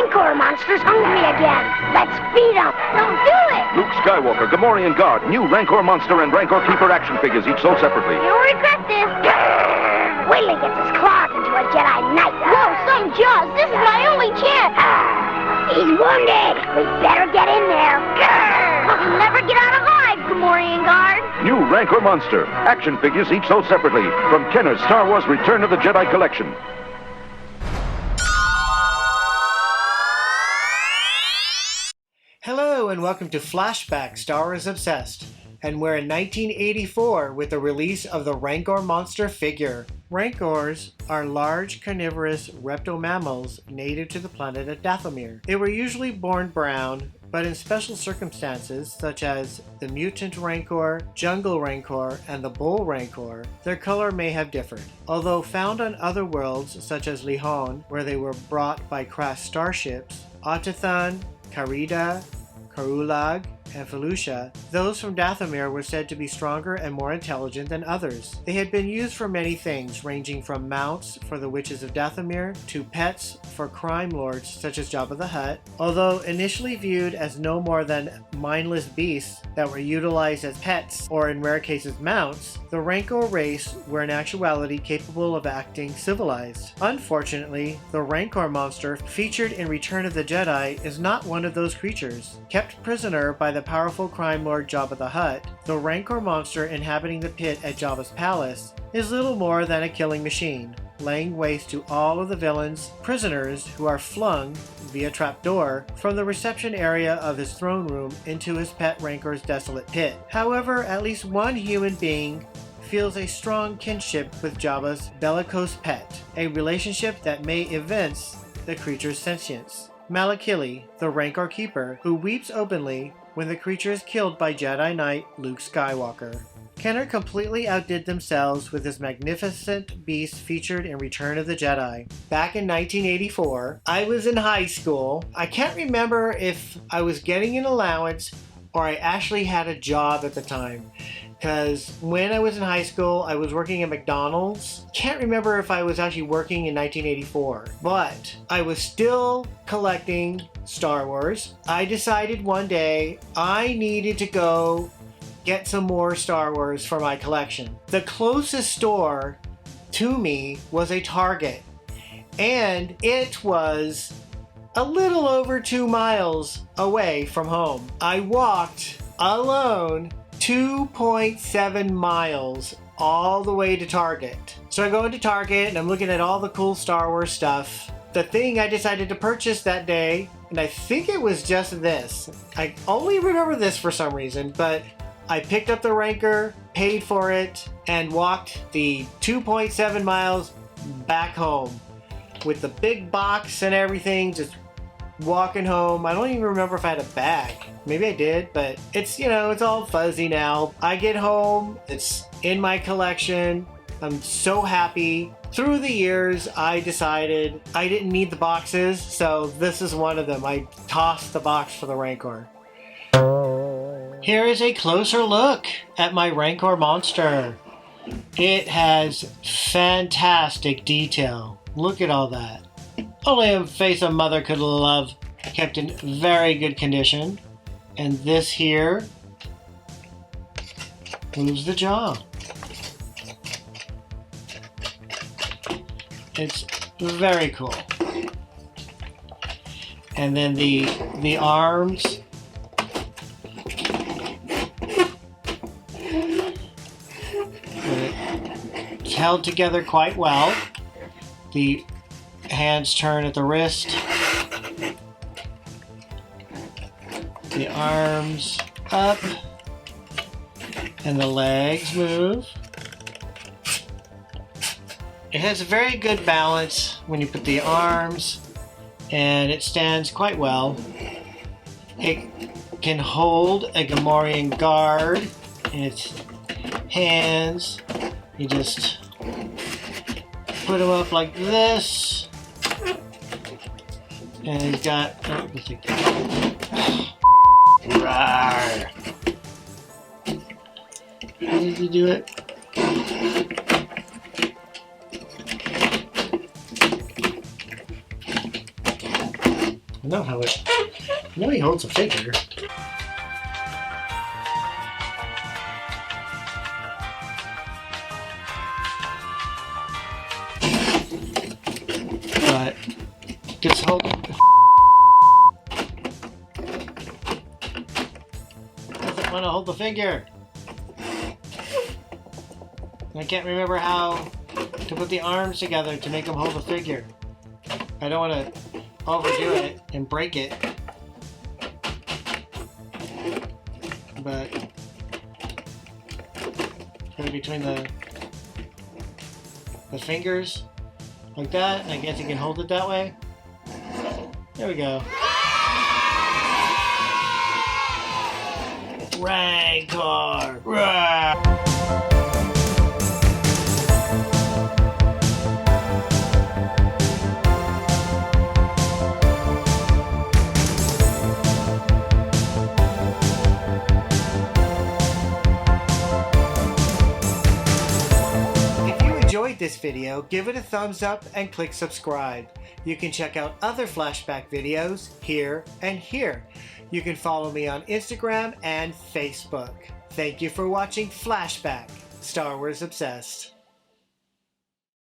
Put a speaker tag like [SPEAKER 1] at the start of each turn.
[SPEAKER 1] Rancor monster's hungry again. Let's feed him. Don't do it.
[SPEAKER 2] Luke Skywalker, Gamorrean Guard, new Rancor monster and Rancor Keeper action figures, each sold separately.
[SPEAKER 1] You'll regret this. Wait till he gets his claws into a Jedi Knight. Whoa, some jaws. This is my only chance. He's wounded. We better get in there. You'll never get out alive, Gamorrean Guard.
[SPEAKER 2] New Rancor monster, action figures, each sold separately, from Kenner's Star Wars Return of the Jedi collection.
[SPEAKER 3] Hello and welcome to Flashback, Star Wars Obsessed. And we're in 1984 with the release of the Rancor monster figure. Rancors are large carnivorous reptomammals native to the planet of Dathomir. They were usually born brown, but in special circumstances, such as the mutant Rancor, jungle Rancor, and the bull Rancor, their color may have differed. Although found on other worlds, such as Lihon, where they were brought by crash starships, Atathan, Karida, Karulag, and Felucia, those from Dathomir were said to be stronger and more intelligent than others. They had been used for many things, ranging from mounts for the witches of Dathomir to pets for crime lords such as Jabba the Hutt. Although initially viewed as no more than mindless beasts that were utilized as pets or in rare cases mounts, the Rancor race were in actuality capable of acting civilized. Unfortunately, the Rancor monster featured in Return of the Jedi is not one of those creatures. Kept prisoner by the powerful crime lord Jabba the Hutt, the Rancor monster inhabiting the pit at Jabba's palace is little more than a killing machine, laying waste to all of the villains' prisoners who are flung, via trapdoor, from the reception area of his throne room into his pet Rancor's desolate pit. However, at least one human being feels a strong kinship with Jabba's bellicose pet, a relationship that may evince the creature's sentience. Malakili, the Rancor Keeper, who weeps openly when the creature is killed by Jedi Knight Luke Skywalker. Kenner completely outdid themselves with this magnificent beast featured in Return of the Jedi. Back in 1984, I was in high school. I can't remember if I was getting an allowance or I actually had a job at the time. Because when I was in high school, I was working at McDonald's. Can't remember if I was actually working in 1984, but I was still collecting Star Wars. I decided one day I needed to go get some more Star Wars for my collection. The closest store to me was a Target, and it was a little over 2 miles away from home. I walked alone 2.7 miles all the way to Target. So I go into Target and I'm looking at all the cool Star Wars stuff. The thing I decided to purchase that day, and I think it was just this. I only remember this for some reason, but I picked up the Rancor, paid for it, and walked the 2.7 miles back home with the big box and everything, just walking home. I don't even remember if I had a bag. Maybe I did, but it's, it's all fuzzy now. I get home, it's in my collection. I'm so happy. Through the years, I decided I didn't need the boxes, so this is one of them. I tossed the box for the Rancor. Here is a closer look at my Rancor monster. It has fantastic detail. Look at all that. Only a face a mother could love. Kept in very good condition. And this here moves the jaw. It's very cool. And then the arms. It's held together quite well. The hands turn at the wrist. The arms up. And the legs move. It has a very good balance when you put the arms, and it stands quite well. It can hold a Gamorrean Guard in its hands. You just put them up like this. And he's got... Oh, let's take that. Rawr. How did you do it? know how it... I know he holds a figure. But... just hold... doesn't want to hold the figure. I can't remember how to put the arms together to make him hold the figure. I don't want to overdo it and break it. But put it between the fingers like that, and I guess you can hold it that way. There we go. Rancor! Rawr! This video, give it a thumbs up and click subscribe. You can check out other Flashback videos here and here. You can follow me on Instagram and Facebook. Thank you for watching Flashback, Star Wars Obsessed.